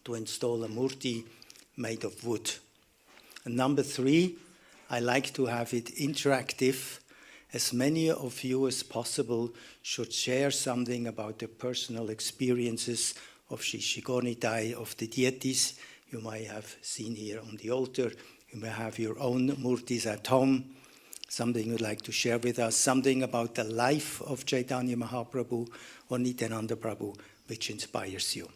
to install a murti made of wood. And number 3, I like to have it interactive. As many of you as possible should share something about their personal experiences of Shishigo Nitai, of the deities you might have seen here on the altar. You may have your own murtis at home, something you'd like to share with us, something about the life of Chaitanya Mahaprabhu or Nityananda Prabhu, which inspires you.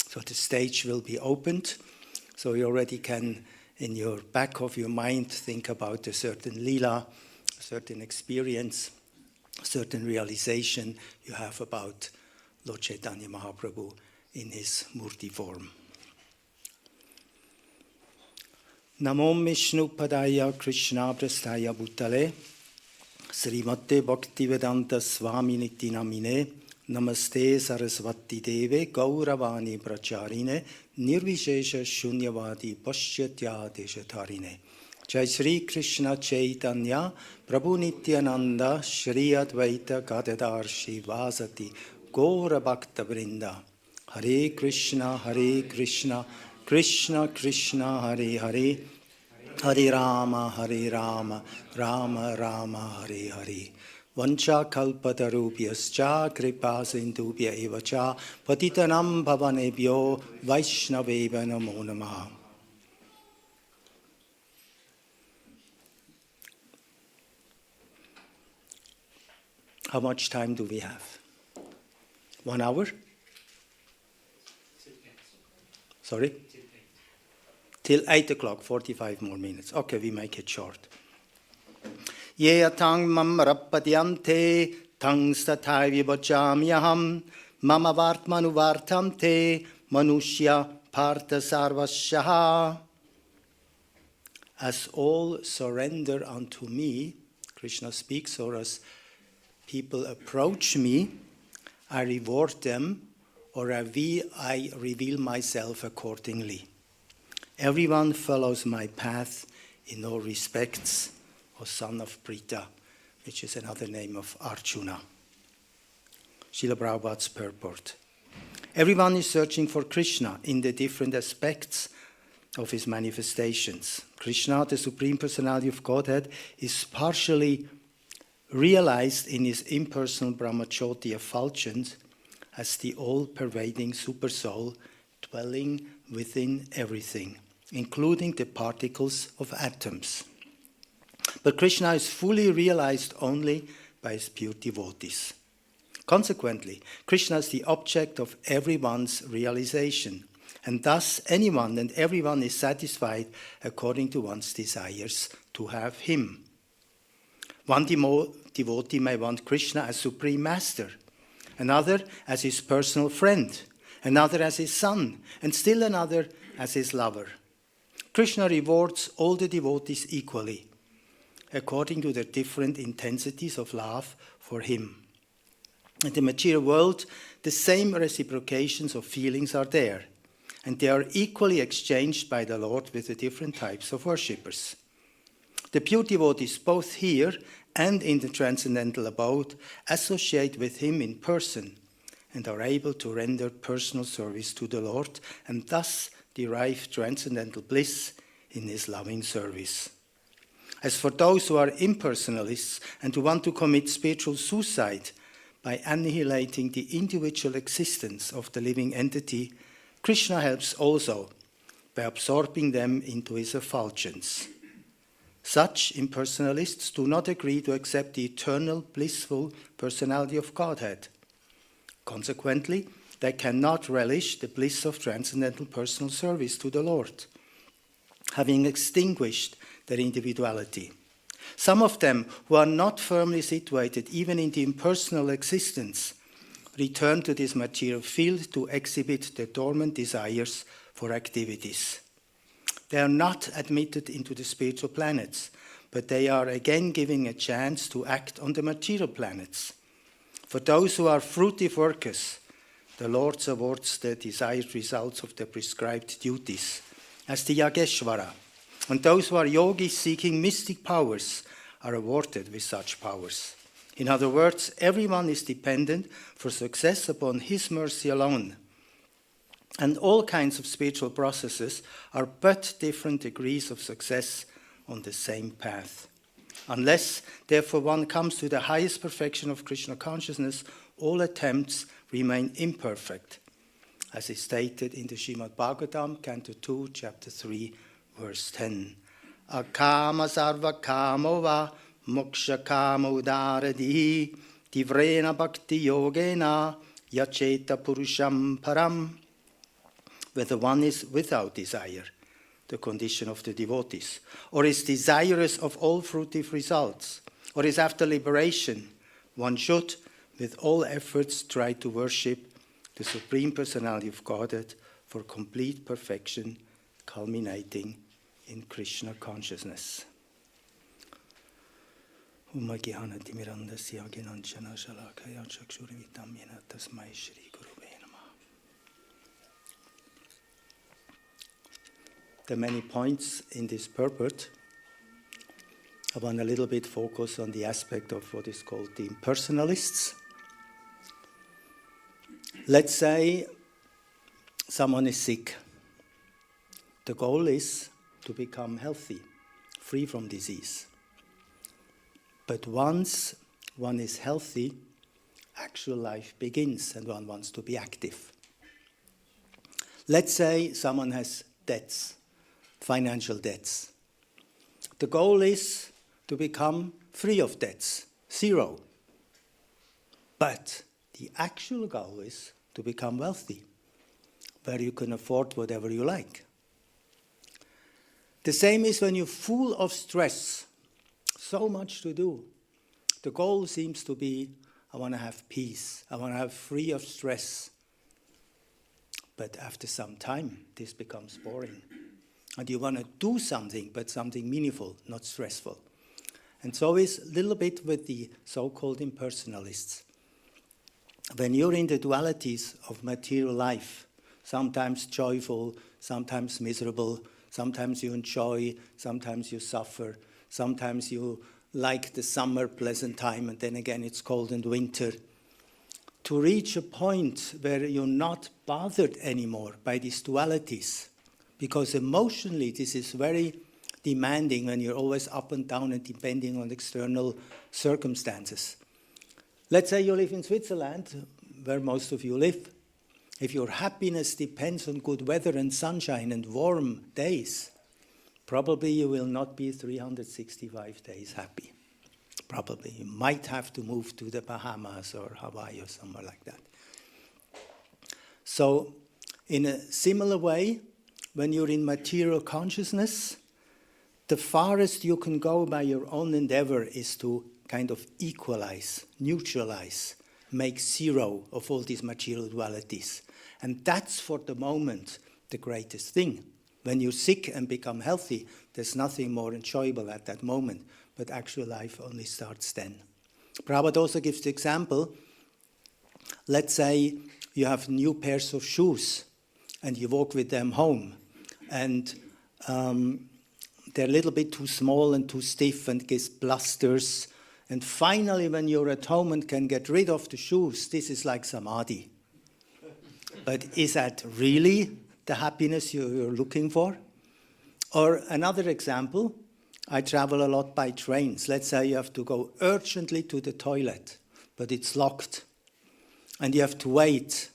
So the stage will be opened, so you already can, in your back of your mind, think about a certain Lila, a certain experience, a certain realization you have about Lord Chaitanya Mahaprabhu in his murti form. Namo Vishnu Padaya Krishna Prasthaya Bhutale Srimate Bhaktivedanta Swami Niti Namine Namaste Saraswati Deve Gauravani Pracharine Nirvishesha Shunyavadi Pashyatya Deshatarine Jai Sri Krishna Chaitanya Prabhu Nityananda Shri Advaita Gadadhar Shivasati Gaura Bhakta Vrinda Hare Krishna Krishna Krishna Hare Hare Hare Rama Rama Rama Hare Hare Vancha kalpatarubhyascha kripa sindubhya evacha patitanam bhavanebhyo vaishnaveva namo namaha. How much time do we have? 1 hour? Sorry? Till 8 o'clock, 45 more minutes. Okay, we make it short. Ye atang mam rappadyante tang stathai vibhachamyaham mama vartmanu vartamte manushya partha sarvasyaha. As all surrender unto me, Krishna speaks, or as people approach me, I reward them, or I reveal myself accordingly. Everyone follows my path in all respects, O son of Pritha, which is another name of Arjuna. Srila Prabhupada's purport. Everyone is searching for Krishna in the different aspects of his manifestations. Krishna, the Supreme Personality of Godhead, is partially realized in his impersonal Brahmajyoti effulgence as the all-pervading Supersoul dwelling within everything, including the particles of atoms. But Krishna is fully realized only by his pure devotees. Consequently, Krishna is the object of everyone's realization, and thus anyone and everyone is satisfied according to one's desires to have him. One devotee may want Krishna as Supreme Master, another as his personal friend, another as his son, and still another as his lover. Krishna rewards all the devotees equally, according to their different intensities of love for him. In the material world, the same reciprocations of feelings are there, and they are equally exchanged by the Lord with the different types of worshippers. The pure devotees, both here and in the transcendental abode, associate with him in person and are able to render personal service to the Lord and thus derive transcendental bliss in his loving service. As for those who are impersonalists and who want to commit spiritual suicide by annihilating the individual existence of the living entity, Krishna helps also by absorbing them into his effulgence. Such impersonalists do not agree to accept the eternal, blissful personality of Godhead. Consequently, they cannot relish the bliss of transcendental personal service to the Lord, having extinguished their individuality. Some of them, who are not firmly situated even in the impersonal existence, return to this material field to exhibit their dormant desires for activities. They are not admitted into the spiritual planets, but they are again given a chance to act on the material planets. For those who are fruitive workers, the Lord awards the desired results of their prescribed duties, as the Yageshvara, and those who are yogis seeking mystic powers are awarded with such powers. In other words, everyone is dependent for success upon his mercy alone. And all kinds of spiritual processes are but different degrees of success on the same path. Unless, therefore, one comes to the highest perfection of Krishna consciousness, all attempts remain imperfect, as is stated in the Srimad Bhagavatam, Canto 2, Chapter 3, verse 10. Akama sarva kamo va moksha kama udaradi tivrena bhakti yogena yacheta purusham param. Whether one is without desire, the condition of the devotees, or is desirous of all fruitive results, or is after liberation, one should, with all efforts, try to worship the Supreme Personality of Godhead for complete perfection, culminating in Krishna consciousness. There are many points in this purport. I want a little bit focus on the aspect of what is called the impersonalists. Let's say someone is sick. The goal is to become healthy, free from disease. But once one is healthy, actual life begins and one wants to be active. Let's say someone has debts, financial debts. The goal is to become free of debts, zero. But the actual goal is to become wealthy, where you can afford whatever you like. The same is when you're full of stress, so much to do. The goal seems to be, I want to have peace, I want to have free of stress. But after some time, this becomes boring. And you want to do something, but something meaningful, not stressful. And so is a little bit with the so-called impersonalists. When you're in the dualities of material life, sometimes joyful, sometimes miserable, sometimes you enjoy, sometimes you suffer, sometimes you like the summer pleasant time, and then again it's cold and winter. To reach a point where you're not bothered anymore by these dualities, because emotionally this is very demanding when you're always up and down and depending on external circumstances. Let's say you live in Switzerland, where most of you live. If your happiness depends on good weather and sunshine and warm days, probably you will not be 365 days happy. Probably you might have to move to the Bahamas or Hawaii or somewhere like that. So in a similar way, when you're in material consciousness, the farthest you can go by your own endeavor is to kind of equalize, neutralize, make zero of all these material dualities. And that's for the moment the greatest thing. When you're sick and become healthy, there's nothing more enjoyable at that moment, but actual life only starts then. Prabhupada also gives the example, let's say you have new pairs of shoes and you walk with them home, and they're a little bit too small and too stiff and gives blisters. And finally, when you're at home and can get rid of the shoes, this is like samadhi. But is that really the happiness you're looking for? Or another example, I travel a lot by trains. Let's say you have to go urgently to the toilet, but it's locked. And you have to wait.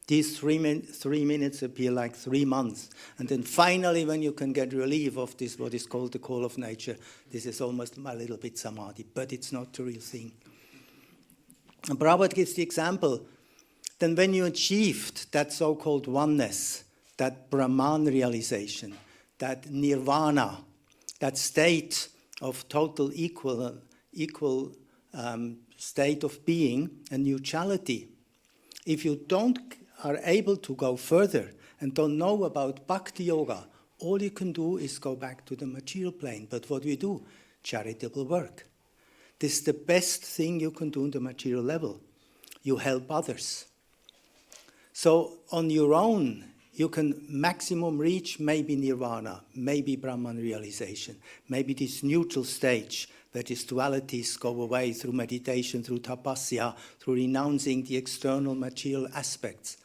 These 3 minutes appear like 3 months. And then finally, when you can get relief of this, what is called the call of nature, this is almost a little bit samadhi, but it's not the real thing. And Prabhupada gives the example, then when you achieved that so-called oneness, that Brahman realization, that nirvana, that state of total equal state of being and neutrality, if you are able to go further and don't know about bhakti yoga, all you can do is go back to the material plane. But what we do? Charitable work. This is the best thing you can do on the material level. You help others. So on your own, you can maximum reach maybe nirvana, maybe Brahman realization, maybe this neutral stage where these dualities go away through meditation, through tapasya, through renouncing the external material aspects.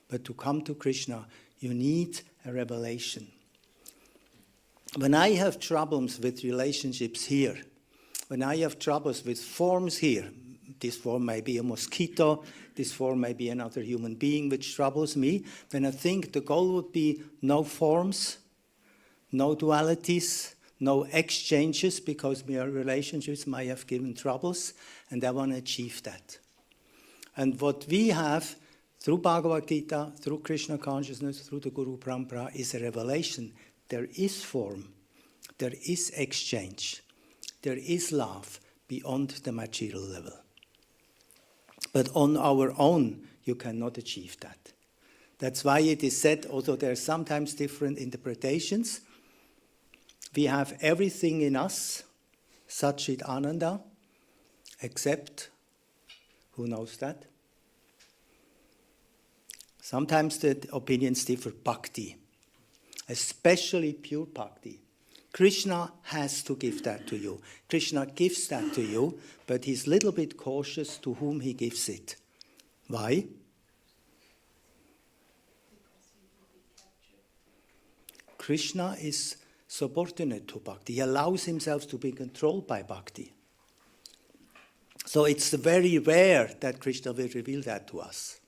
But to come to Krishna, You need a revelation. When I have troubles with relationships here, when I have troubles with forms here, this form may be a mosquito, this form may be another human being which troubles me, then I think the goal would be no forms, no dualities, no exchanges, because my relationships might have given troubles, and I want to achieve that. And what we have through Bhagavad Gita, through Krishna consciousness, through the Guru Parampara, is a revelation. There is form, there is exchange, there is love beyond the material level. But on our own, you cannot achieve that. That's why it is said, although there are sometimes different interpretations, we have everything in us, Satchit Ananda, except, who knows that? Sometimes the opinions differ, bhakti, especially pure bhakti. Krishna has to give that to you. Krishna gives that to you, but he's a little bit cautious to whom he gives it. Why? Krishna is subordinate to bhakti. He allows himself to be controlled by bhakti. So it's very rare that Krishna will reveal that to us.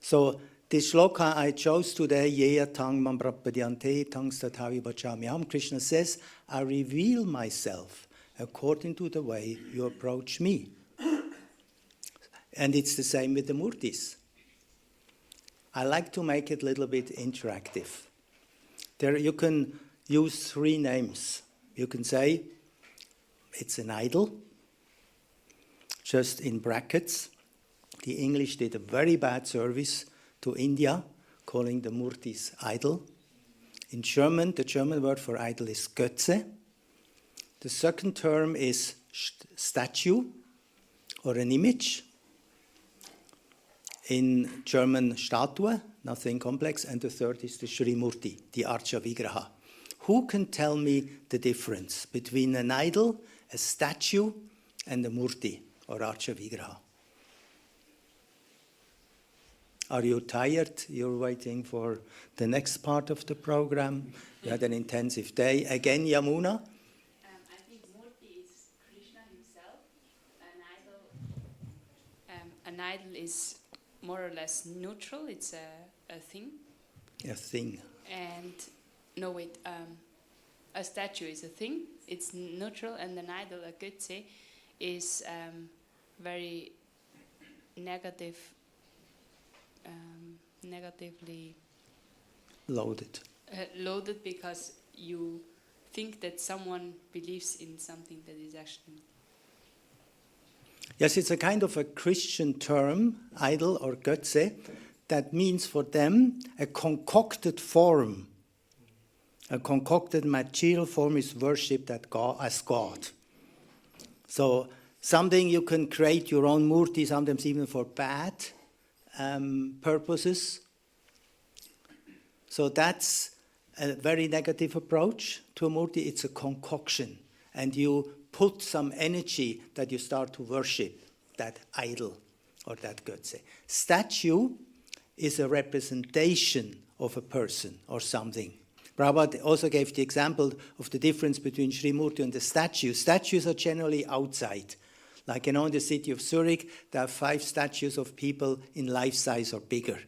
So this shloka I chose today, Yeya tang mam prapadyante tang statavi bachamyam, Krishna says, I reveal myself according to the way you approach me. And it's the same with the murtis. I like to make it a little bit interactive. There you can use 3 names. You can say, it's an idol, just in brackets. The English did a very bad service to India, calling the murtis idol. In German, the German word for idol is Götze. The second term is statue, or an image. In German, Statue, nothing complex. And the third is the Sri Murti, the Archa Vigraha. Who can tell me the difference between an idol, a statue, and a Murti, or Archa Vigraha? Are you tired? You're waiting for the next part of the program. You had an intensive day. Again, Yamuna? I think Murti is Krishna himself. An idol is more or less neutral. It's a thing. A thing. And, no wait, a statue is a thing. It's neutral. And an idol, a Götze, is very negatively Loaded. Loaded, because you think that someone believes in something that is actually... Yes, it's a kind of a Christian term, idol or Götze, that means for them a concocted form. A concocted material form is worshipped as God. So something you can create your own murti, sometimes even for bad purposes. So that's a very negative approach to a murti. It's a concoction. And you put some energy that you start to worship that idol or that Götze. Statue is a representation of a person or something. Prabhupada also gave the example of the difference between Sri Murti and the statue. Statues are generally outside. Like, in the city of Zurich, there are 5 statues of people in life size or bigger.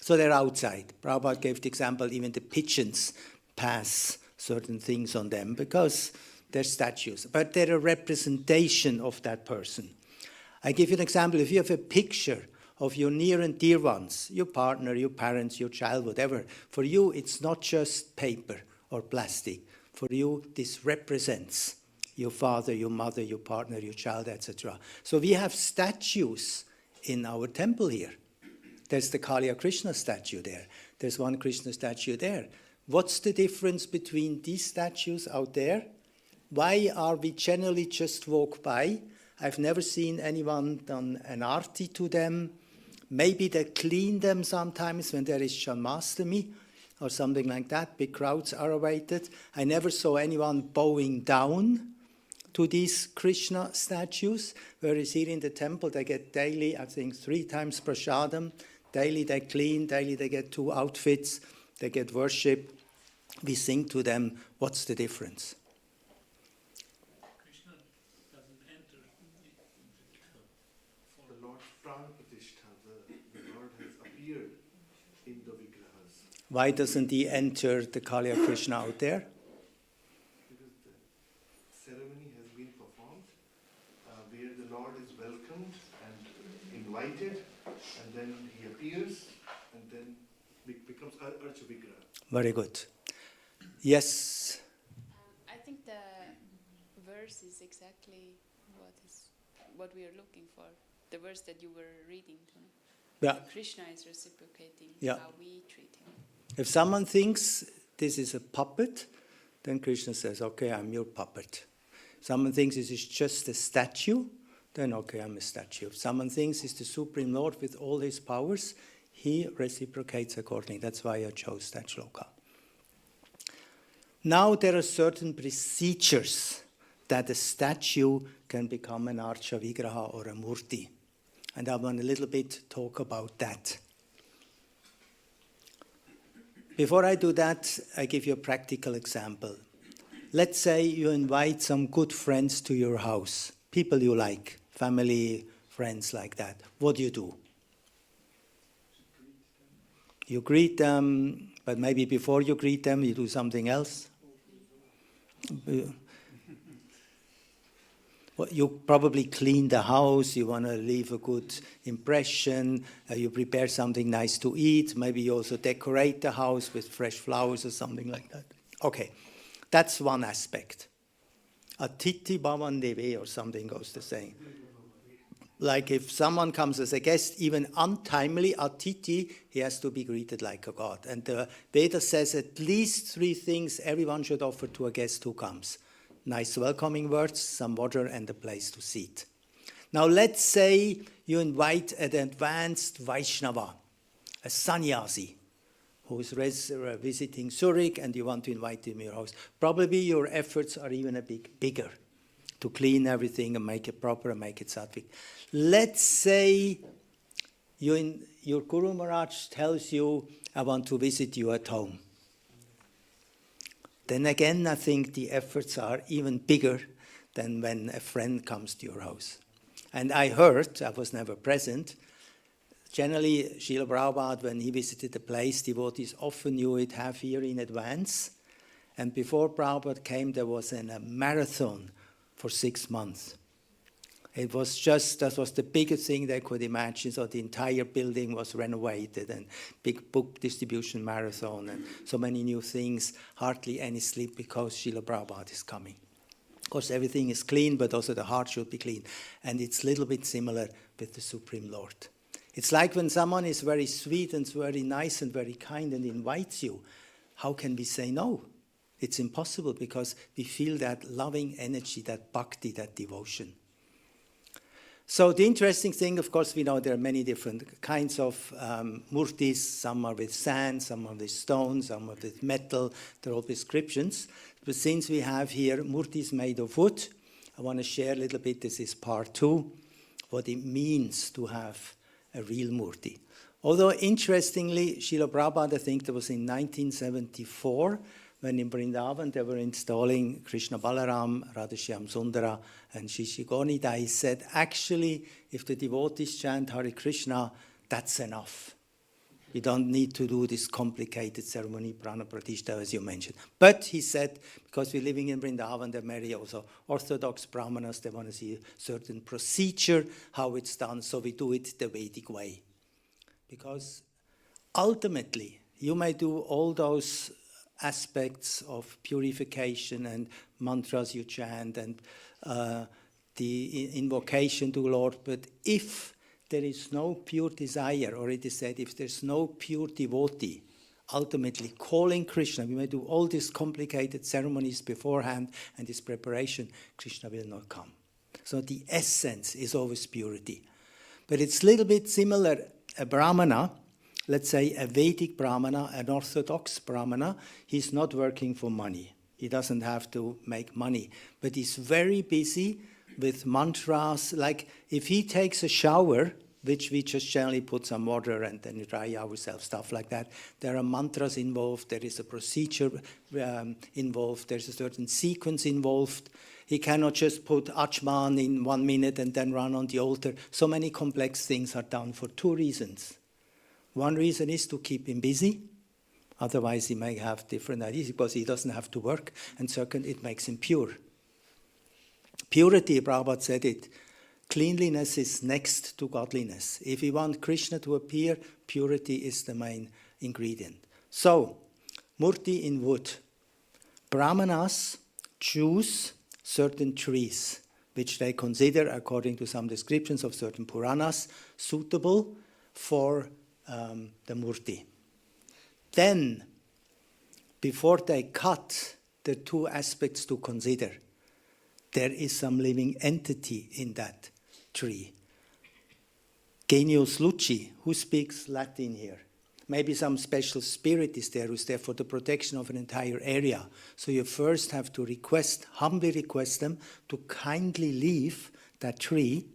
So they're outside. Prabhupada gave the example, even the pigeons pass certain things on them because they're statues. But they're a representation of that person. I give you an example. If you have a picture of your near and dear ones, your partner, your parents, your child, whatever, for you it's not just paper or plastic. For you, this represents your father, your mother, your partner, your child, etc. So we have statues in our temple here. There's the Kaliya Krishna statue there. There's one Krishna statue there. What's the difference between these statues out there? Why are we generally just walk by? I've never seen anyone done an arti to them. Maybe they clean them sometimes when there is Janmashtami or something like that. Big crowds are awaited. I never saw anyone bowing down to these Krishna statues, whereas here in the temple they get daily, I think 3 times prasadam. Daily they clean, daily they get 2 outfits, they get worship. We sing to them, what's the difference? Krishna doesn't enter The Lord's Pran Pratishtha, the Lord has appeared in the Vigrahas. Why doesn't he enter the Kaliya Krishna out there? Because the ceremony has been performed where the Lord is welcomed and invited, and then he appears and then becomes Archa Vigraha. Very good. Yes. I think the verse is exactly what we are looking for. The verse that you were reading. Yeah. Krishna is reciprocating Yeah. how we treat him. If someone thinks this is a puppet, then Krishna says, okay, I'm your puppet. Someone thinks this is just a statue, then okay, I'm a statue. If someone thinks it's the Supreme Lord with all his powers, he reciprocates accordingly. That's why I chose that shloka. Now there are certain procedures that a statue can become an Archa Vigraha or a Murti. And I want a little bit talk about that. Before I do that, I give you a practical example. Let's say you invite some good friends to your house, people you like, family, friends like that. What do? You greet them, but maybe before you greet them, you do something else. Well, you probably clean the house, you want to leave a good impression, you prepare something nice to eat, maybe you also decorate the house with fresh flowers or something like that. Okay, that's one aspect. Atiti bhavan deve or something goes the saying. Like if someone comes as a guest, even untimely, atiti, he has to be greeted like a god. And the Veda says at least 3 things everyone should offer to a guest who comes. Nice welcoming words, some water, and a place to sit. Now let's say you invite an advanced Vaishnava, a sannyasi, who is visiting Zurich, and you want to invite him to your house. Probably your efforts are even a bit bigger to clean everything and make it proper and make it sattvic. Let's say your Guru Maharaj tells you, I want to visit you at home. Then again, I think the efforts are even bigger than when a friend comes to your house. And I heard, I was never present, generally Srila Prabhupada, when he visited the place, devotees often knew it half year in advance. And before Prabhupada came, there was a marathon for 6 months. It was just, that was the biggest thing they could imagine. So the entire building was renovated and big book distribution marathon and so many new things, hardly any sleep because Srila Prabhupada is coming. Of course, everything is clean, but also the heart should be clean. And it's a little bit similar with the Supreme Lord. It's like when someone is very sweet and very nice and very kind and invites you, how can we say no? It's impossible because we feel that loving energy, that bhakti, that devotion. So the interesting thing, of course, we know there are many different kinds of murtis. Some are with sand, some are with stone, some are with metal. They're all prescriptions. But since we have here murtis made of wood, I want to share a little bit, this is part 2, what it means to have a real murti. Although, interestingly, Srila Prabhupada, I think that was in 1974, when in Vrindavan they were installing Krishna Balaram, Radhashyam Sundara, and Nitai, said, actually, if the devotees chant Hare Krishna, that's enough. You don't need to do this complicated ceremony, Prana Pratishtha, as you mentioned. But he said, because we're living in Vrindavan, there are many also Orthodox Brahmanas, they want to see a certain procedure, how it's done, so we do it the Vedic way. Because ultimately, you may do all those aspects of purification and mantras you chant and the invocation to Lord, but if there is no pure desire, or it is said, if there's no pure devotee, ultimately calling Krishna, we may do all these complicated ceremonies beforehand and this preparation, Krishna will not come. So the essence is always purity. But it's a little bit similar, a Brahmana, let's say a Vedic Brahmana, an Orthodox Brahmana, he's not working for money. He doesn't have to make money, but he's very busy with mantras. Like if he takes a shower, which we just generally put some water and then dry ourselves, stuff like that. There are mantras involved, there is a procedure involved, there's a certain sequence involved. He cannot just put Achman in 1 minute and then run on the altar. So many complex things are done for 2 reasons. One reason is to keep him busy. Otherwise, he may have different ideas because he doesn't have to work. And second, it makes him pure. Purity, Prabhupada said it, cleanliness is next to godliness. If we want Krishna to appear, purity is the main ingredient. So, murti in wood. Brahmanas choose certain trees, which they consider, according to some descriptions of certain Puranas, suitable for the murti. Then, before they cut, there are 2 aspects to consider. There is some living entity in that tree. Genius luci, who speaks Latin here? Maybe some special spirit is there who's there for the protection of an entire area. So you first have to humbly request them to kindly leave that tree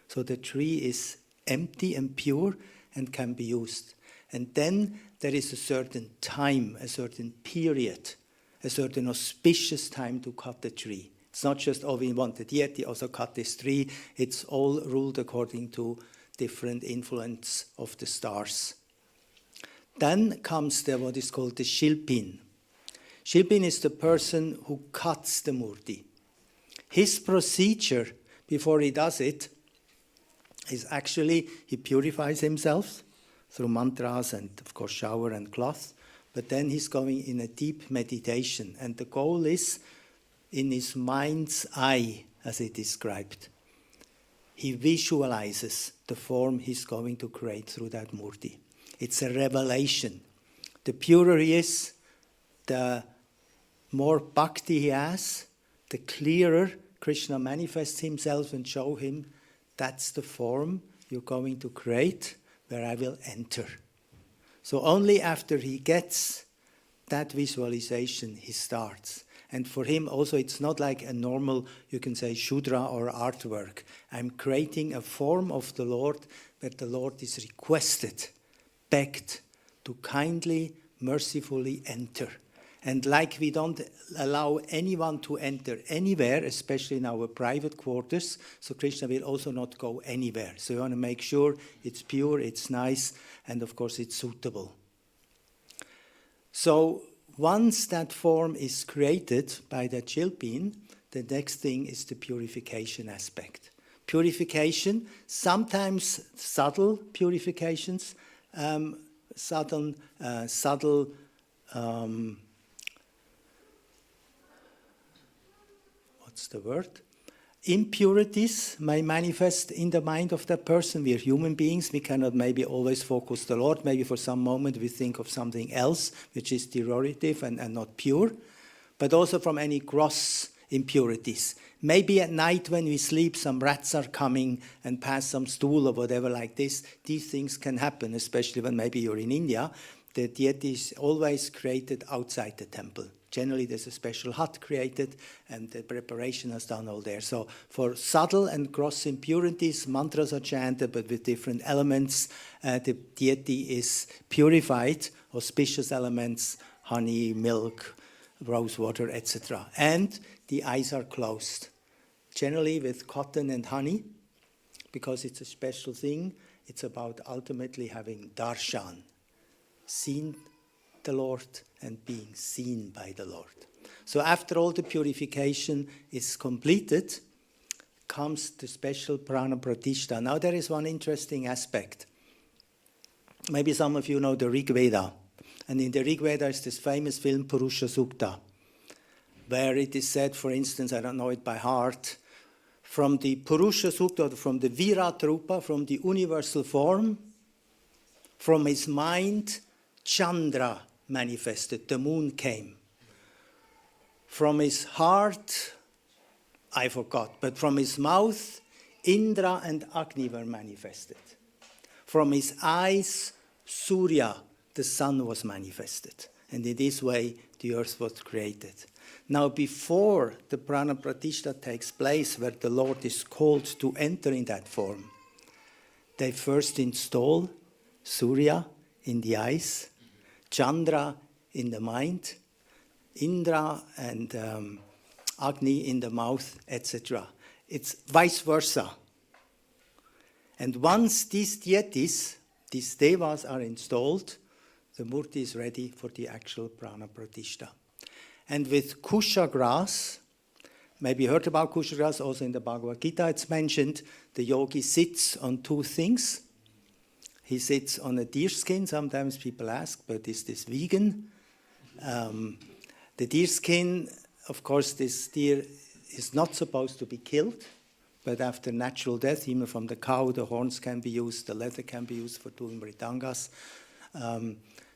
so the tree is empty and pure and can be used. And then there is a certain time, a certain period, a certain auspicious time to cut the tree. It's not just, oh, we want the deity, also cut this tree. It's all ruled according to different influence of the stars. Then comes what is called the Shilpin. Shilpin is the person who cuts the murti. His procedure before he does it is actually he purifies himself through mantras and, of course, shower and cloth. But then he's going in a deep meditation. And the goal is in his mind's eye, as it is described. He visualizes the form he's going to create through that murti. It's a revelation. The purer he is, the more bhakti he has, the clearer Krishna manifests himself and show him that's the form you're going to create where I will enter. So only after he gets that visualization, he starts. And for him also, it's not like a normal, you can say, Shudra or artwork. I'm creating a form of the Lord where the Lord is requested, begged to kindly, mercifully enter. And like we don't allow anyone to enter anywhere, especially in our private quarters, so Krishna will also not go anywhere. So you want to make sure it's pure, it's nice, and of course it's suitable. So once that form is created by the Shilpin, the next thing is the purification aspect. Purification, sometimes subtle purifications, what's the word? Impurities may manifest in the mind of that person. We are human beings. We cannot maybe always focus the Lord. Maybe for some moment we think of something else, which is derogative and not pure. But also from any gross impurities. Maybe at night when we sleep, some rats are coming and pass some stool or whatever like this. These things can happen, especially when maybe you're in India. The deity is always created outside the temple. Generally, there's a special hut created, and the preparation is done all there. So for subtle and gross impurities, mantras are chanted, but with different elements. The deity is purified, auspicious elements, honey, milk, rose water, etc. And the eyes are closed, generally with cotton and honey, because it's a special thing. It's about ultimately having darshan, seen the Lord and being seen by the Lord. So after all the purification is completed, comes the special prana pratishta. Now there is one interesting aspect. Maybe some of you know the Rig Veda. And in the Rig Veda is this famous film Purusha Sukta, where it is said, for instance, I don't know it by heart, from the Purusha Sukta, from the Virat Rupa, from the universal form, from his mind, Chandra manifested, the moon came. From his heart, I forgot, but from his mouth, Indra and Agni were manifested. From his eyes, Surya, the sun, was manifested. And in this way, the earth was created. Now, before the prana pratishta takes place, where the Lord is called to enter in that form, they first install Surya in the eyes, Chandra in the mind, Indra and Agni in the mouth, etc. It's vice versa. And once these deities, these devas are installed, the murti is ready for the actual prana pratishta. And with kusha grass, maybe you heard about kusha grass, also in the Bhagavad Gita it's mentioned, the yogi sits on two things. He sits on a deer skin. Sometimes people ask, but is this vegan? The deer skin, of course, this deer is not supposed to be killed, but after natural death, even from the cow, the horns can be used, the leather can be used for doing mridangas.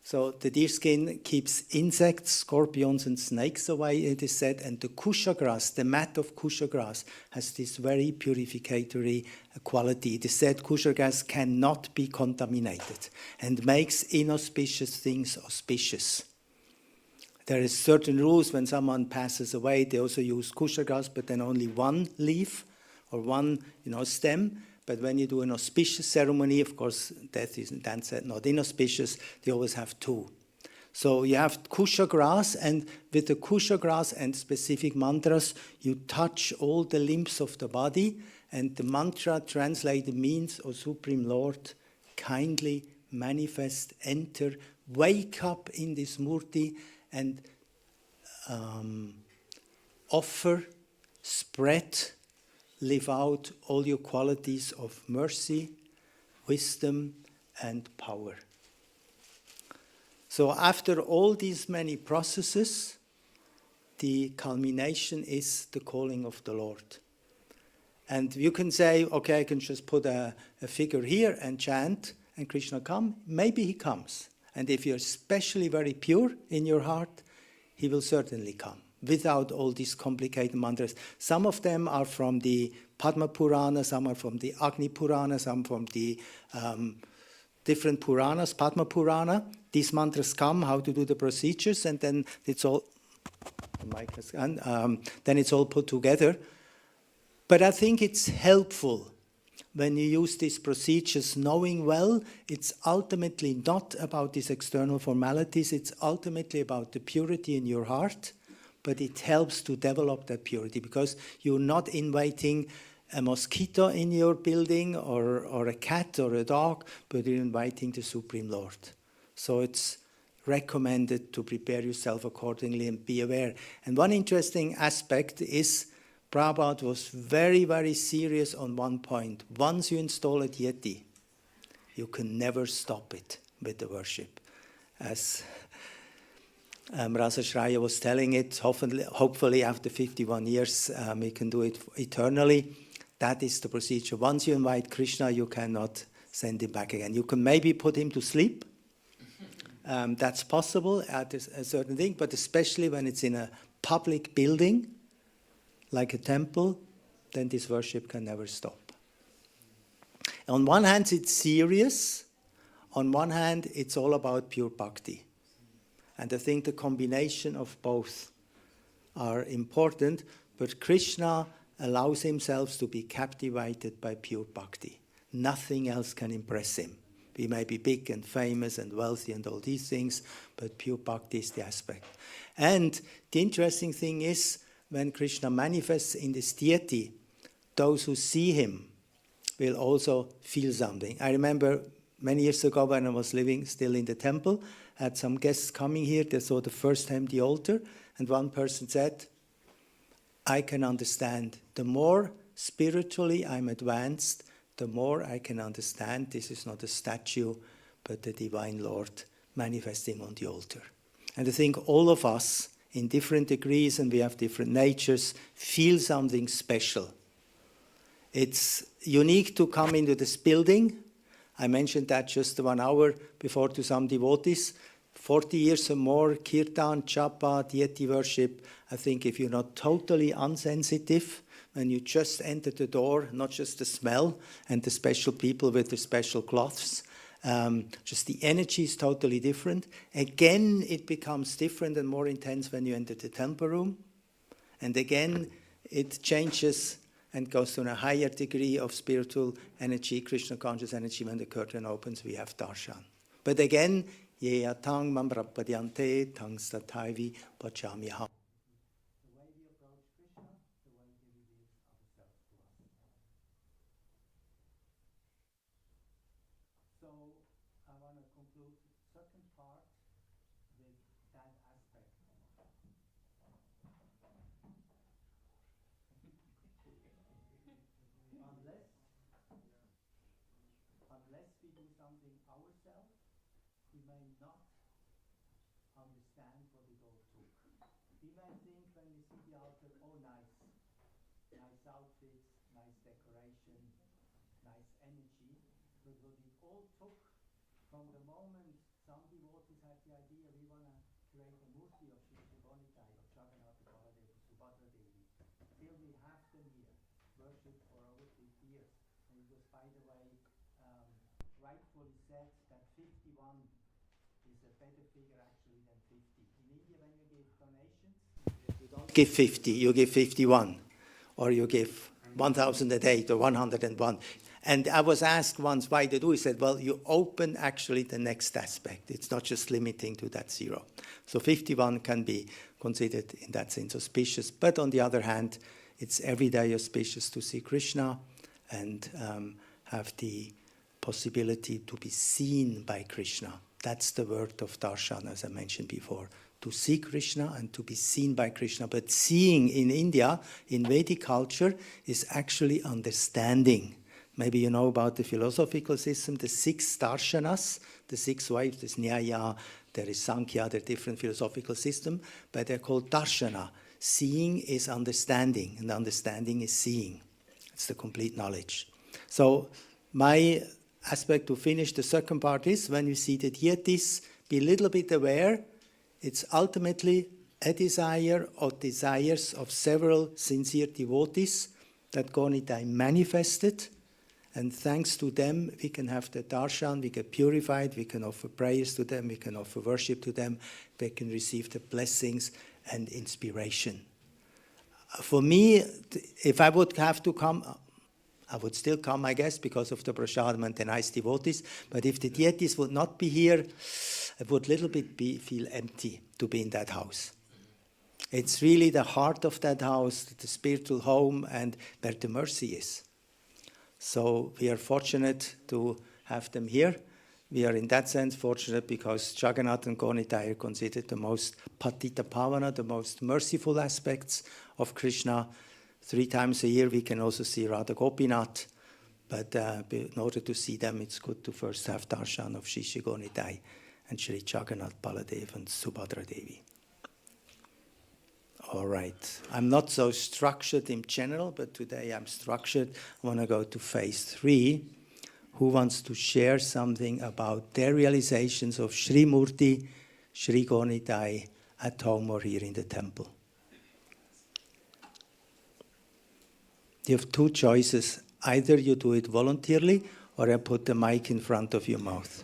So the deer skin keeps insects, scorpions, and snakes away, it is said, and the kusha grass, the mat of kusha grass, has this very purificatory quality. It is said kusha grass cannot be contaminated and makes inauspicious things auspicious. There is certain rules when someone passes away, they also use kusha grass, but then only one leaf or one stem. But when you do an auspicious ceremony, of course, death is then said not inauspicious, they always have two. So you have kusha grass, and with the kusha grass and specific mantras, you touch all the limbs of the body, and the mantra translated means, O Supreme Lord, kindly manifest, enter, wake up in this murti, and offer, spread, live out all your qualities of mercy, wisdom, and power. So after all these many processes, the culmination is the calling of the Lord. And you can say, okay, I can just put a figure here and chant, and Krishna come. Maybe he comes. And if you're especially very pure in your heart, he will certainly come, without all these complicated mantras. Some of them are from the Padma Purana, some are from the Agni Purana, some from the different Puranas, Padma Purana. These mantras come, how to do the procedures, and then it's all, then it's all put together. But I think it's helpful when you use these procedures, knowing well it's ultimately not about these external formalities, it's ultimately about the purity in your heart. But it helps to develop that purity, because you're not inviting a mosquito in your building or a cat or a dog, but you're inviting the Supreme Lord. So it's recommended to prepare yourself accordingly and be aware. And one interesting aspect is Prabhupada was very, very serious on one point. Once you install a deity, you can never stop it with the worship. As Rasa Shraya was telling it, hopefully after 51 years, we can do it eternally. That is the procedure. Once you invite Krishna, you cannot send him back again. You can maybe put him to sleep. That's possible at a certain thing, but especially when it's in a public building, like a temple, then this worship can never stop. On one hand, it's serious. On one hand, it's all about pure bhakti. And I think the combination of both are important, but Krishna allows himself to be captivated by pure bhakti. Nothing else can impress him. We may be big and famous and wealthy and all these things, but pure bhakti is the aspect. And the interesting thing is, when Krishna manifests in this deity, those who see him will also feel something. I remember many years ago when I was living still in the temple, I had some guests coming here, they saw the first time the altar, and one person said, I can understand. The more spiritually I'm advanced, the more I can understand this is not a statue, but the divine Lord manifesting on the altar. And I think all of us, in different degrees, and we have different natures, feel something special. It's unique to come into this building. I mentioned that just 1 hour before to some devotees. 40 years or more, kirtan, japa, deity worship. I think if you're not totally unsensitive, when you just enter the door, not just the smell and the special people with the special cloths, just the energy is totally different. Again, it becomes different and more intense when you enter the temple room. And again, it changes and goes to a higher degree of spiritual energy, Krishna conscious energy. When the curtain opens, we have darshan. But again, yeya tang mam prapadyante tang stataivi pachamyaham. The way we approach Krishna, the way he reveals ourselves to us. So I want to conclude the second part with that aspect. Unless we do something ourselves, we may not understand what it all took. We may think when we see the altar, oh nice outfits, nice decoration, nice energy, but what it all took from the moment some devotees had the idea, we want to create a murti of Shri Nitai, of Jagannath Baladev, Subhadra Devi, till we have them here, worshipped for over 50 years. And it was, by the way, rightfully said that 51 is a better figure actually than 50. In India, when you give donations, you don't give 50, you give 51, or you give 1008 or 101. And I was asked once why they do. He said, well, you open actually the next aspect. It's not just limiting to that 0. So 51 can be considered in that sense auspicious. But on the other hand, it's every day auspicious to see Krishna and have the possibility to be seen by Krishna. That's the word of darshan, as I mentioned before. To see Krishna and to be seen by Krishna. But seeing in India, in Vedic culture, is actually understanding. Maybe you know about the philosophical system, the 6 darshanas, the 6 waves, there's Nyaya, there is Sankhya, there are different philosophical systems, but they're called darshana. Seeing is understanding, and understanding is seeing. It's the complete knowledge. So my aspect to finish the second part is, when you see the deities, be a little bit aware, it's ultimately a desire or desires of several sincere devotees that Gaura manifested. And thanks to them, we can have the darshan, we get purified, we can offer prayers to them, we can offer worship to them, we can receive the blessings and inspiration. For me, if I would have to come, I would still come, I guess, because of the prasadam and the nice devotees. But if the deities would not be here, I would a little bit feel empty to be in that house. It's really the heart of that house, the spiritual home, and where the mercy is. So we are fortunate to have them here. We are in that sense fortunate because Jagannath and Gaura are considered the most patita pavana, the most merciful aspects of Krishna. 3 times a year we can also see Radha Gopinath, but in order to see them, it's good to first have darshan of Shri Gaura and Shri Jagannath Baladev and Subhadra Devi. All right. I'm not so structured in general, but today I'm structured. I want to go to phase 3. Who wants to share something about their realizations of Sri Murti, Sri Gaura at home or here in the temple? You have 2 choices. Either you do it voluntarily or I put the mic in front of your mouth.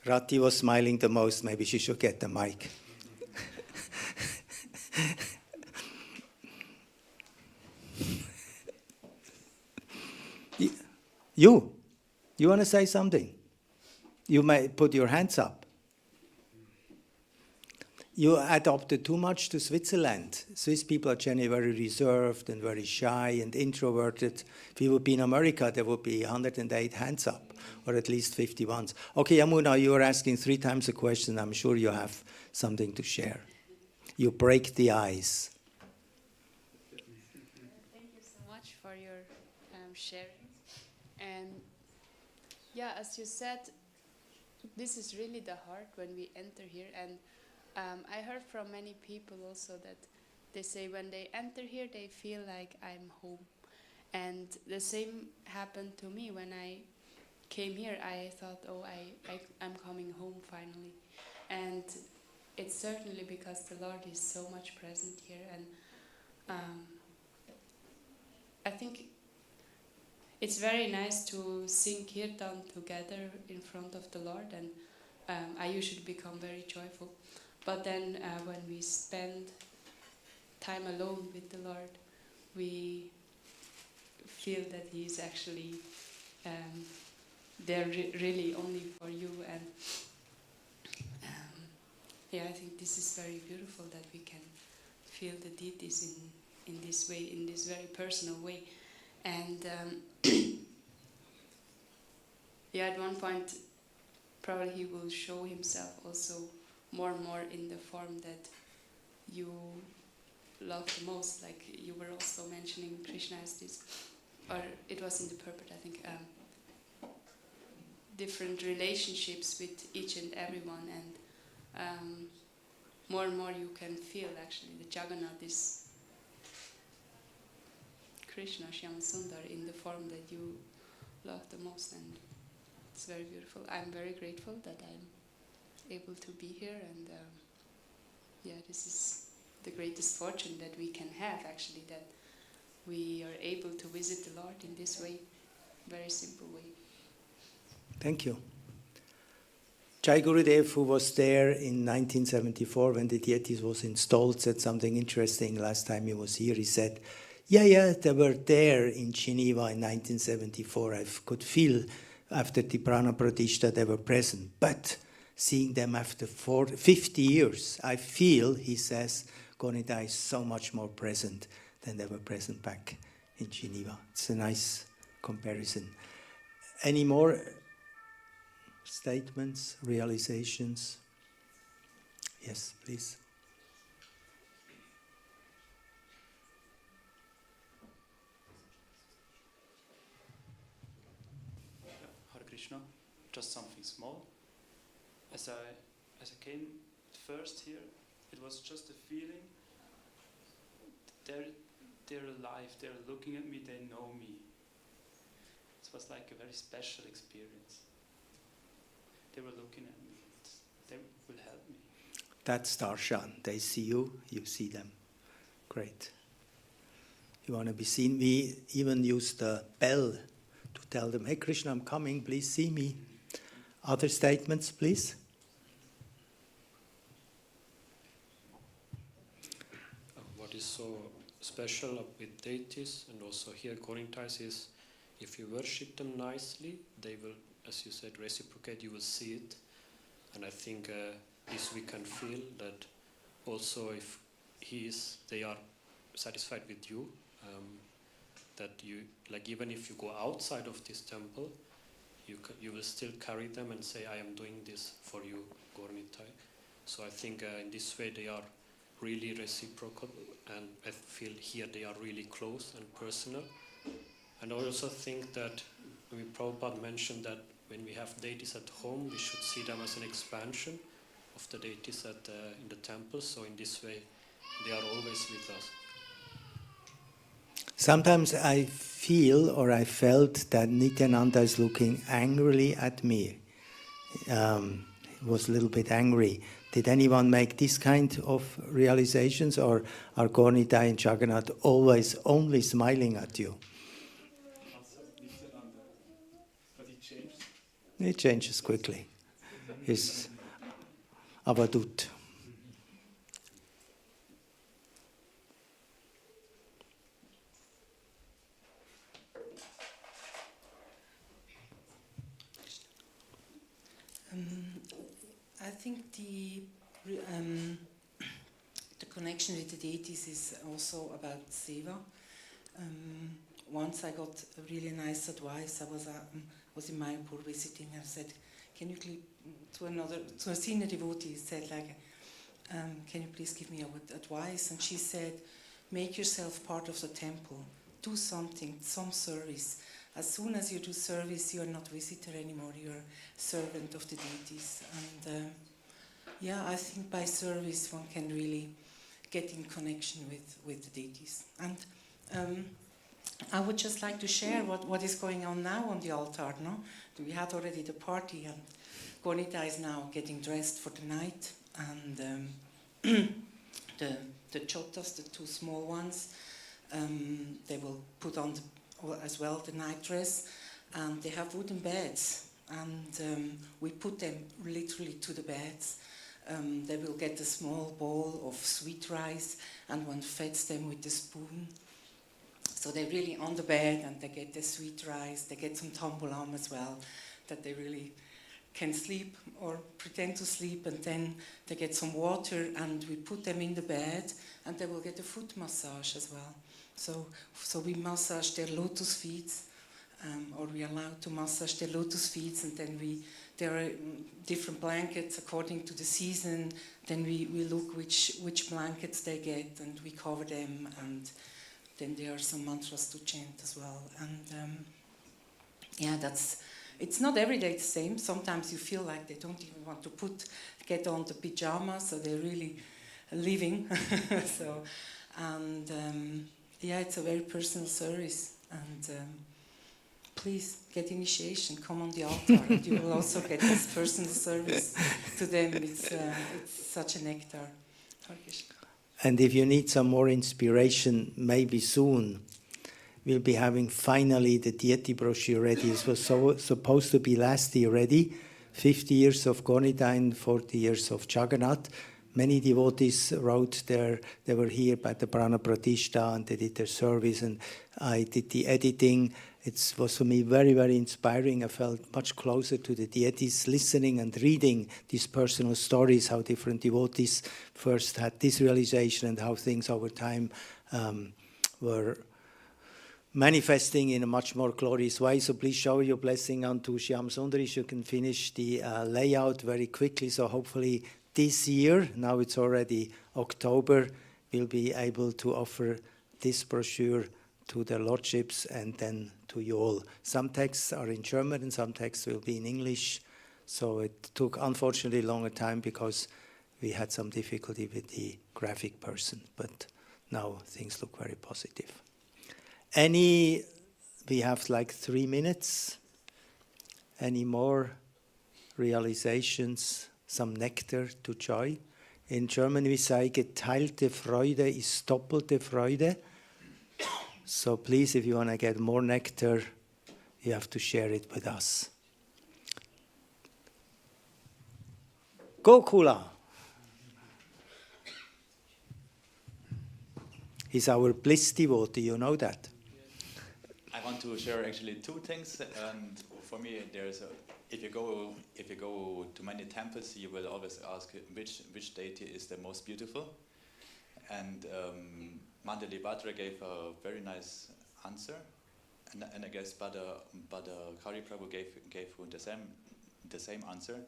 Rati was smiling the most. Maybe she should get the mic. You want to say something? You may put your hands up. You adopted too much to Switzerland. Swiss people are generally very reserved and very shy and introverted. If you would be in America, there would be 108 hands up, or at least 51. Okay, Yamuna, you are asking 3 times a question. I'm sure you have something to share. You break the ice. Thank you so much for your sharing. And yeah, as you said, this is really the heart when we enter here. And I heard from many people also that they say when they enter here, they feel like I'm home. And the same happened to me when I came here. I thought, oh, I'm coming home finally. And it's certainly because the Lord is so much present here. And I think it's very nice to sing kirtan together in front of the Lord. And I usually become very joyful. But then when we spend time alone with the Lord, we feel that He is actually there really only for you. And yeah, I think this is very beautiful that we can feel the deities in this way, in this very personal way. And yeah, at one point, probably He will show Himself also more and more in the form that you love the most. Like you were also mentioning Krishna as this, or it was in the purport, I think, different relationships with each and everyone, and more and more you can feel actually the Jagannath is Krishna, Shyama Sundar, in the form that you love the most, and it's very beautiful. I'm very grateful that I'm able to be here, and yeah, this is the greatest fortune that we can have, actually, that we are able to visit the Lord in this way, very simple way. Thank you. Jai Gurudev, who was there in 1974 when the deities was installed, said something interesting last time he was here. He said, yeah, they were there in Geneva in 1974. I could feel after the Prana Pratishta they were present. But seeing them after 50 years, I feel, he says, Nitai is so much more present than they were present back in Geneva. It's a nice comparison. Any more statements, realizations? Yes, please. Hare Krishna, just something small. As I came first here, it was just a feeling. They're alive. They're looking at me. They know me. It was like a very special experience. They were looking at me. They will help me. That's darshan. They see you, you see them. Great. You want to be seen? We even use the bell to tell them, hey Krishna, I'm coming, please see me. Other statements, please? What is so special with deities and also here Gorintais is if you worship them nicely, they will, as you said, reciprocate, you will see it. And I think this we can feel that also if they are satisfied with you, that you, like even if you go outside of this temple, you will still carry them and say, I am doing this for you, Gaura-Nitai. So I think in this way they are really reciprocal, and I feel here they are really close and personal. And I also think that Prabhupada mentioned that when we have deities at home, we should see them as an expansion of the deities in the temple. So in this way, they are always with us. Sometimes I feel or I felt that Nityananda is looking angrily at me. He was a little bit angry. Did anyone make this kind of realizations, or are Gaura-Nitai and Jagannath always only smiling at you? Also, Nityananda, but he changed. It changes quickly. It's avadut. I think the connection with the deities is also about seva. Once I got a really nice advice. I was in Mayapur visiting. I said, "Can you to a senior devotee?" Said like, "Can you please give me advice?" And she said, "Make yourself part of the temple. Do something, some service. As soon as you do service, you are not visitor anymore. You are servant of the deities." And yeah, I think by service one can really get in connection with the deities. And I would just like to share what is going on now on the altar. No, we had already the party, and Gaura-Nitai is now getting dressed for the night, and the chotas, the two small ones, they will put on as well the night dress, and they have wooden beds, and we put them literally to the beds. they will get a small bowl of sweet rice and one feeds them with a spoon. So they're really on the bed and they get the sweet rice, they get some tambulam as well, that they really can sleep or pretend to sleep, and then they get some water and we put them in the bed and they will get a foot massage as well. So we massage their lotus feet, or we are allowed to massage their lotus feet, and then there are different blankets according to the season. Then we look which blankets they get and we cover them, and then there are some mantras to chant as well. And it's not every day the same. Sometimes you feel like they don't even want to get on the pajamas, so they're really living. It's a very personal service, and please get initiation. Come on the altar, and you will also get this personal service to them. It's such a nectar. And if you need some more inspiration, maybe soon we'll be having finally the deity brochure ready. It was supposed to be last year ready. 50 years of Gaura, 40 years of Jagannath. Many devotees wrote there. They were here by the Prana Pratishta and they did their service, and I did the editing. It was for me very, very inspiring. I felt much closer to the deities, listening and reading these personal stories, how different devotees first had this realization and how things over time were manifesting in a much more glorious way. So please shower your blessing onto Shyam Sundarish. You can finish the layout very quickly. So hopefully this year, now it's already October, we'll be able to offer this brochure to the lordships and then to you all. Some texts are in German and some texts will be in English. So it took, unfortunately, a longer time because we had some difficulty with the graphic person. But now things look very positive. We have like 3 minutes. Any more realizations, some nectar to joy? In German we say, geteilte Freude ist doppelte Freude. So please, if you want to get more nectar, you have to share it with us. Gokula. He's our bliss devotee, you know that. I want to share actually 2 things, and for me, if you go to many temples, you will always ask which deity is the most beautiful, and Mandali Bhadra gave a very nice answer, and I guess Bhadra Kari Prabhu gave the same answer.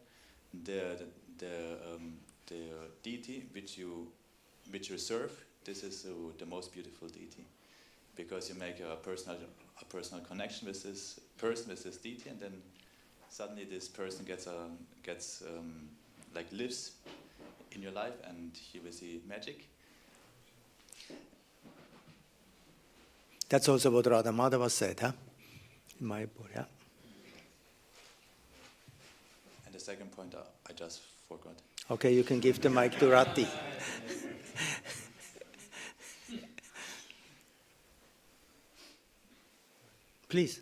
The deity which you serve, this is the most beautiful deity, because you make a personal connection with this person, with this deity, and then suddenly this person lives in your life, and you will see magic. That's also what Radha Madhava said, huh? In Mayapur, yeah. And the second point I just forgot. Okay, you can give the mic to Rati. Please.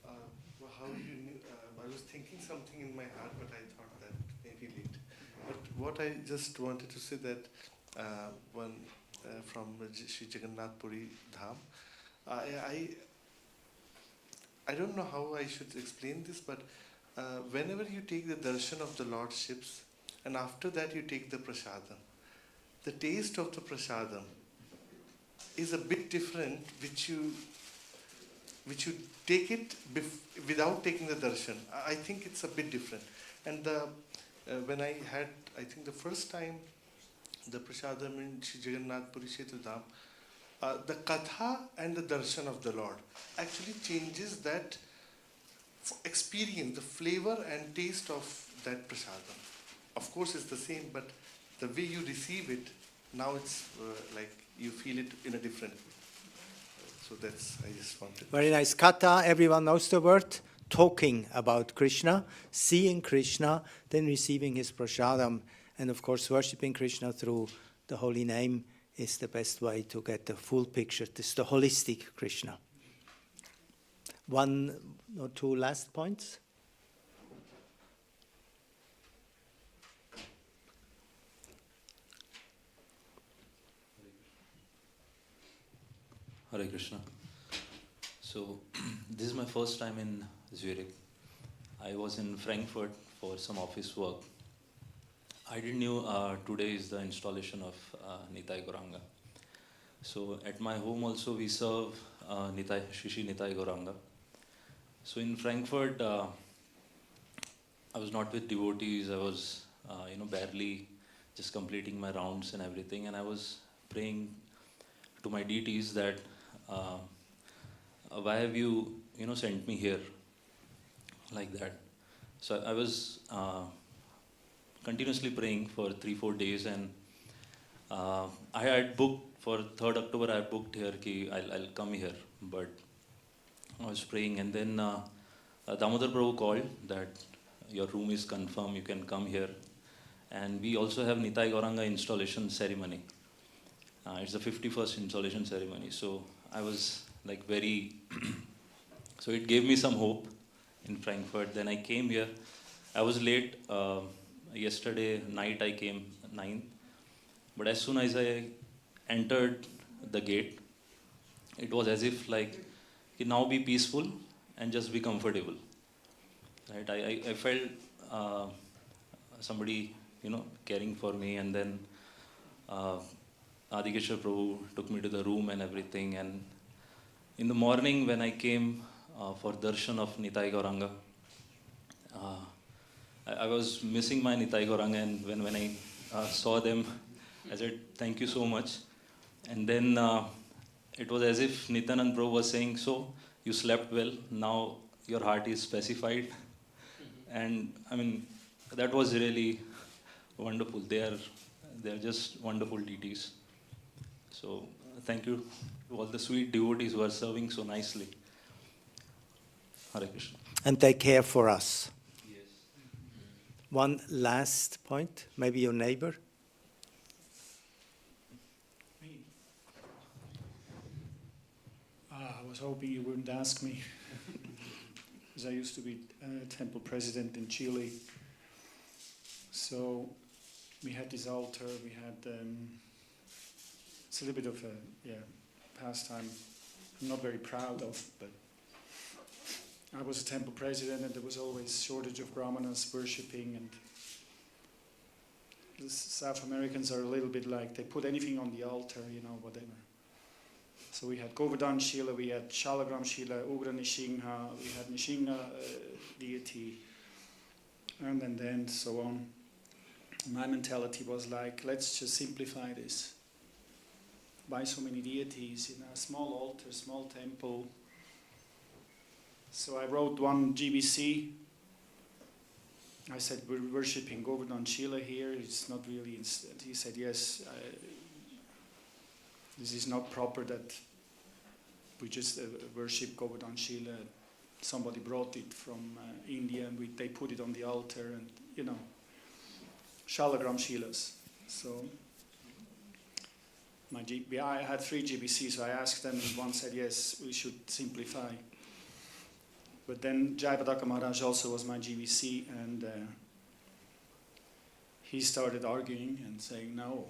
How you knew? I was thinking something in my heart, but I thought that maybe late. But what I just wanted to say that from Sri Jagannath Puri Dham, I don't know how I should explain this, but whenever you take the darshan of the lordships, and after that you take the prasadam, the taste of the prasadam is a bit different, which you take it without taking the darshan. I think it's a bit different. And when I had, I think the first time, the prasadam in Sri Jagannath Puri Kshetra Dham, the katha and the darshan of the Lord actually changes that experience, the flavor and taste of that prasadam. Of course it's the same, but the way you receive it, now it's like you feel it in a different way. So that's, I just wanted. Very nice. Katha, everyone knows the word. Talking about Krishna, seeing Krishna, then receiving his prasadam, and of course worshipping Krishna through the holy name is the best way to get the full picture. This is the holistic Krishna. 1 or 2 last points? Hare Krishna. So, this is my first time in Zurich. I was in Frankfurt for some office work. I didn't know today is the installation of Nitai Gauranga. So, at my home also we serve Nitai, Shishi Nitai Gauranga. So, in Frankfurt, I was not with devotees. I was, barely just completing my rounds and everything, and I was praying to my deities that why have you sent me here like that. So I was continuously praying for 3-4 days, and I had booked for 3rd October. I had booked here ki I'll come here, but I was praying, and then Damodar Prabhu called that your room is confirmed, you can come here. And we also have Nitai Gauranga installation ceremony. It's the 51st installation ceremony. So I was like very, so it gave me some hope in Frankfurt. Then I came here. I was late. Yesterday night I came 9. But as soon as I entered the gate, it was as if like, now be peaceful and just be comfortable. Right? I felt somebody, caring for me, and then Adikeshwar Prabhu took me to the room and everything. And in the morning when I came for darshan of Nitai Gauranga, I was missing my Nitai Gauranga, and when I saw them, I said, thank you so much. And then it was as if Nityanand Prabhu was saying, so you slept well, now your heart is specified. And I mean, that was really wonderful. They are just wonderful deities. So thank you to all the sweet devotees who are serving so nicely. Hare Krishna. And they care for us. Yes. One last point, maybe your neighbor. Me. I was hoping you wouldn't ask me, because I used to be temple president in Chile. So we had this altar, we had, it's a little bit of a pastime I'm not very proud of, but I was a temple president and there was always shortage of brahmanas worshipping, and the South Americans are a little bit like, they put anything on the altar, whatever. So we had Govardhan Shila, we had Shalagram Shila, Ugra Nishingha, we had Nishingha deity, and then so on. My mentality was like, let's just simplify this. Why so many deities in a small altar, small temple? So I wrote one GBC. I said, we're worshipping Govardhan Shila here. It's not really. He said, yes, this is not proper that we just worship Govardhan Shila. Somebody brought it from India, and they put it on the altar, and Shalagram Shilas. So I had 3 GBCs, so I asked them, and one said, yes, we should simplify. But then Jayapataka Maharaj also was my GBC, and he started arguing and saying, no,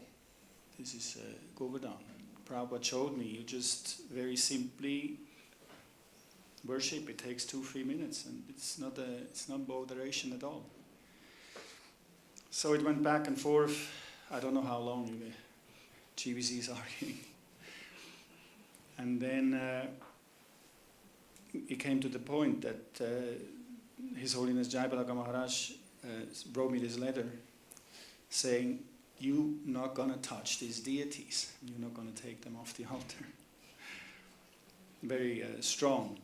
this is Govardhan. Prabhupada showed me, you just very simply worship. It takes 2-3 minutes, and it's not botheration at all. So it went back and forth. I don't know how long GBCs arguing. And then it came to the point that His Holiness Jayapataka Maharaj wrote me this letter saying, you're not going to touch these deities. You're not going to take them off the altar. Very strong.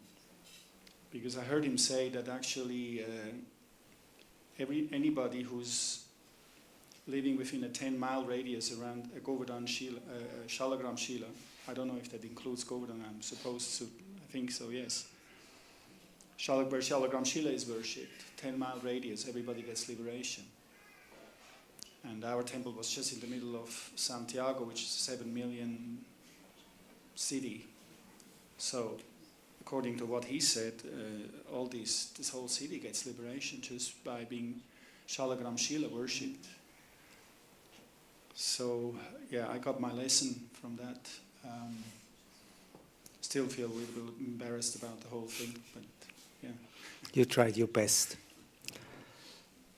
Because I heard him say that actually anybody who's living within a 10-mile radius around a Govardhan Shila, Shalagram Shila, I don't know if that includes Govardhan, I'm supposed to, I think so, yes. Where Shalagram Shila is worshipped, 10-mile radius, everybody gets liberation. And our temple was just in the middle of Santiago, which is a 7 million city. So, according to what he said, this whole city gets liberation just by being Shalagram Shila worshipped. So, yeah, I got my lesson from that. still feel a little bit embarrassed about the whole thing. But yeah. You tried your best.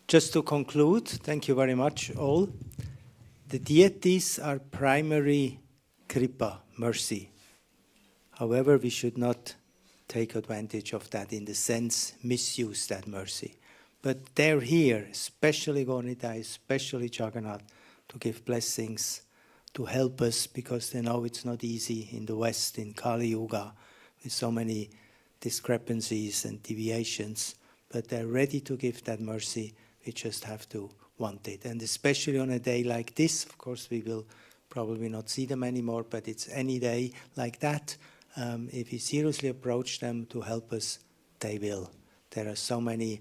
Just to conclude, thank you very much all. The deities are primary kripa, mercy. However, we should not take advantage of that in the sense, misuse that mercy. But they're here, especially Gaura Nitai, especially Jagannath, to give blessings, to help us, because they know it's not easy in the West, in Kali Yuga, with so many discrepancies and deviations. But they're ready to give that mercy. We just have to want it. And especially on a day like this, of course, we will probably not see them anymore, but it's any day like that. If we seriously approach them to help us, they will. There are so many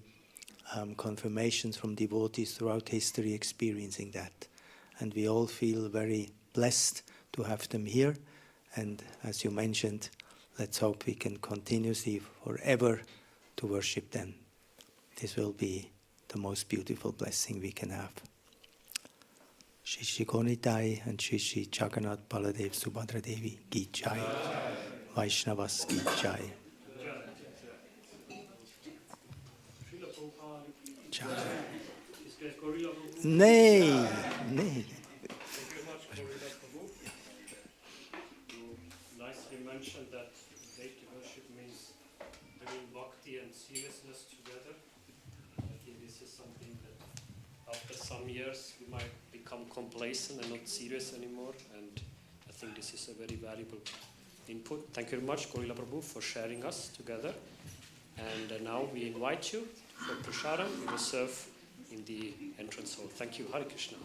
confirmations from devotees throughout history experiencing that. And we all feel very blessed to have them here. And as you mentioned, let's hope we can continuously forever to worship them. This will be the most beautiful blessing we can have. Shri Shri Gaura Nitai and Shri Shri Jagannath Baladev Subhadra Devi Ki Jai. Vaishnavas Ki Jai. Jai. Nee, nee. Thank you very much, Gaura Prabhu. You nicely mentioned that deity worship means bringing bhakti and seriousness together. I think this is something that after some years we might become complacent and not serious anymore, and I think this is a very valuable input. Thank you very much, Gaura Prabhu, for sharing us together. And now we invite you for prasadam. We will serve in the entrance hall. Thank you. Hare Krishna.